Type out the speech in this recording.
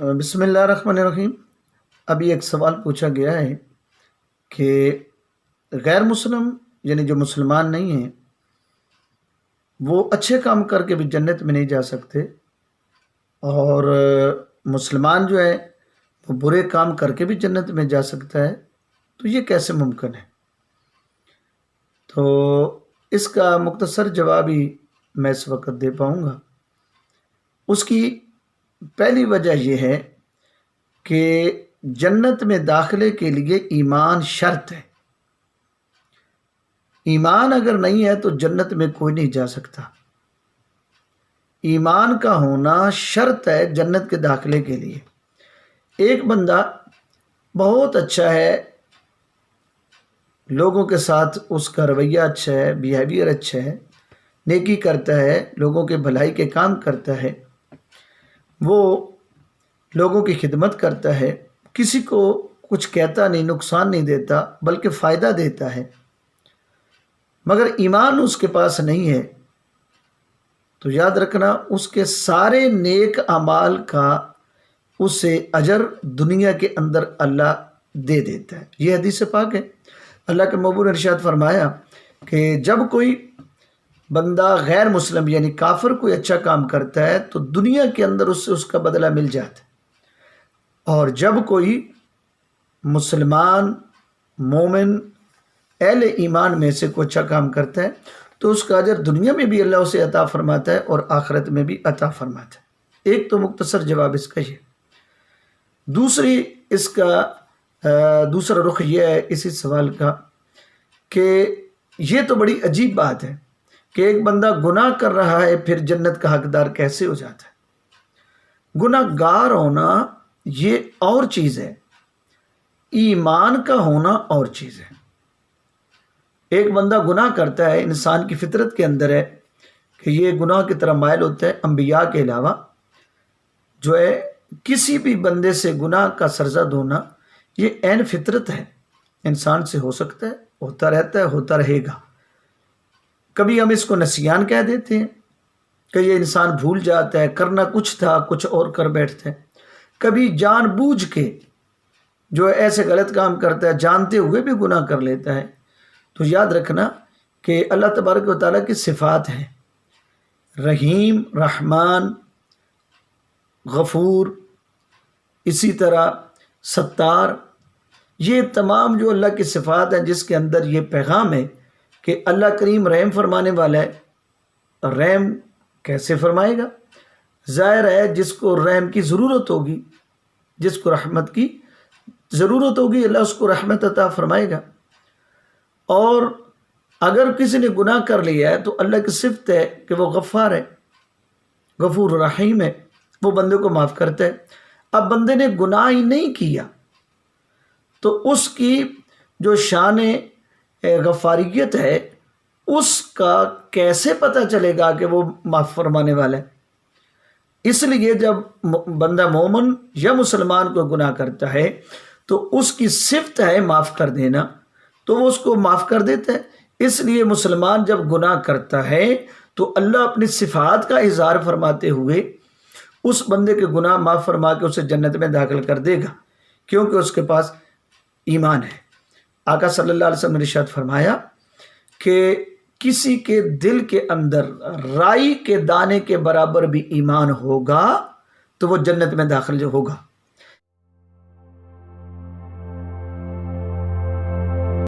بسم اللہ الرحمن الرحیم۔ ابھی ایک سوال پوچھا گیا ہے کہ غیر مسلم یعنی جو مسلمان نہیں ہیں وہ اچھے کام کر کے بھی جنت میں نہیں جا سکتے، اور مسلمان جو ہے وہ برے کام کر کے بھی جنت میں جا سکتا ہے، تو یہ کیسے ممکن ہے؟ تو اس کا مختصر جواب ہی میں اس وقت دے پاؤں گا۔ اس کی پہلی وجہ یہ ہے کہ جنت میں داخلے کے لیے ایمان شرط ہے۔ ایمان اگر نہیں ہے تو جنت میں کوئی نہیں جا سکتا۔ ایمان کا ہونا شرط ہے جنت کے داخلے کے لیے۔ ایک بندہ بہت اچھا ہے، لوگوں کے ساتھ اس کا رویہ اچھا ہے، بیہیویئر اچھا ہے، نیکی کرتا ہے، لوگوں کے بھلائی کے کام کرتا ہے، وہ لوگوں کی خدمت کرتا ہے، کسی کو کچھ کہتا نہیں، نقصان نہیں دیتا بلکہ فائدہ دیتا ہے، مگر ایمان اس کے پاس نہیں ہے، تو یاد رکھنا اس کے سارے نیک اعمال کا اسے اجر دنیا کے اندر اللہ دے دیتا ہے۔ یہ حدیث پاک ہے۔ اللہ کے محبوب نے ارشاد فرمایا کہ جب کوئی بندہ غیر مسلم یعنی کافر کوئی اچھا کام کرتا ہے تو دنیا کے اندر اس سے اس کا بدلہ مل جاتا ہے، اور جب کوئی مسلمان مومن اہل ایمان میں سے کوئی اچھا کام کرتا ہے تو اس کا اجر دنیا میں بھی اللہ اسے عطا فرماتا ہے اور آخرت میں بھی عطا فرماتا ہے۔ ایک تو مختصر جواب اس کا یہ۔ دوسری اس کا دوسرا رخ یہ ہے اسی سوال کا کہ یہ تو بڑی عجیب بات ہے کہ ایک بندہ گناہ کر رہا ہے پھر جنت کا حقدار کیسے ہو جاتا ہے؟ گناہ گار ہونا یہ اور چیز ہے، ایمان کا ہونا اور چیز ہے۔ ایک بندہ گناہ کرتا ہے، انسان کی فطرت کے اندر ہے کہ یہ گناہ کی طرف مائل ہوتا ہے، انبیاء کے علاوہ جو ہے کسی بھی بندے سے گناہ کا سرزد ہونا یہ عین فطرت ہے، انسان سے ہو سکتا ہے، ہوتا رہتا ہے، ہوتا رہے گا۔ کبھی ہم اس کو نسیان کہہ دیتے ہیں کہ یہ انسان بھول جاتا ہے، کرنا کچھ تھا کچھ اور کر بیٹھتا ہے، کبھی جان بوجھ کے جو ایسے غلط کام کرتا ہے، جانتے ہوئے بھی گناہ کر لیتا ہے۔ تو یاد رکھنا کہ اللہ تبارک و تعالیٰ کی صفات ہیں، رحیم، رحمان، غفور، اسی طرح ستار، یہ تمام جو اللہ کی صفات ہیں جس کے اندر یہ پیغام ہے کہ اللہ کریم رحم فرمانے والا ہے۔ رحم کیسے فرمائے گا؟ ظاہر ہے جس کو رحم کی ضرورت ہوگی، جس کو رحمت کی ضرورت ہوگی اللہ اس کو رحمت عطا فرمائے گا، اور اگر کسی نے گناہ کر لیا ہے تو اللہ کی صفت ہے کہ وہ غفار ہے، غفور رحیم ہے، وہ بندے کو معاف کرتا ہے۔ اب بندے نے گناہ ہی نہیں کیا تو اس کی جو شان غفاریت ہے اس کا کیسے پتہ چلے گا کہ وہ معاف فرمانے والا ہے؟ اس لیے جب بندہ مومن یا مسلمان کو گناہ کرتا ہے تو اس کی صفت ہے معاف کر دینا، تو وہ اس کو معاف کر دیتا ہے۔ اس لیے مسلمان جب گناہ کرتا ہے تو اللہ اپنی صفات کا اظہار فرماتے ہوئے اس بندے کے گناہ معاف فرما کے اسے جنت میں داخل کر دے گا، کیونکہ اس کے پاس ایمان ہے۔ آقا صلی اللہ علیہ وسلم نے ارشاد فرمایا کہ کسی کے دل کے اندر رائی کے دانے کے برابر بھی ایمان ہوگا تو وہ جنت میں داخل جو ہوگا۔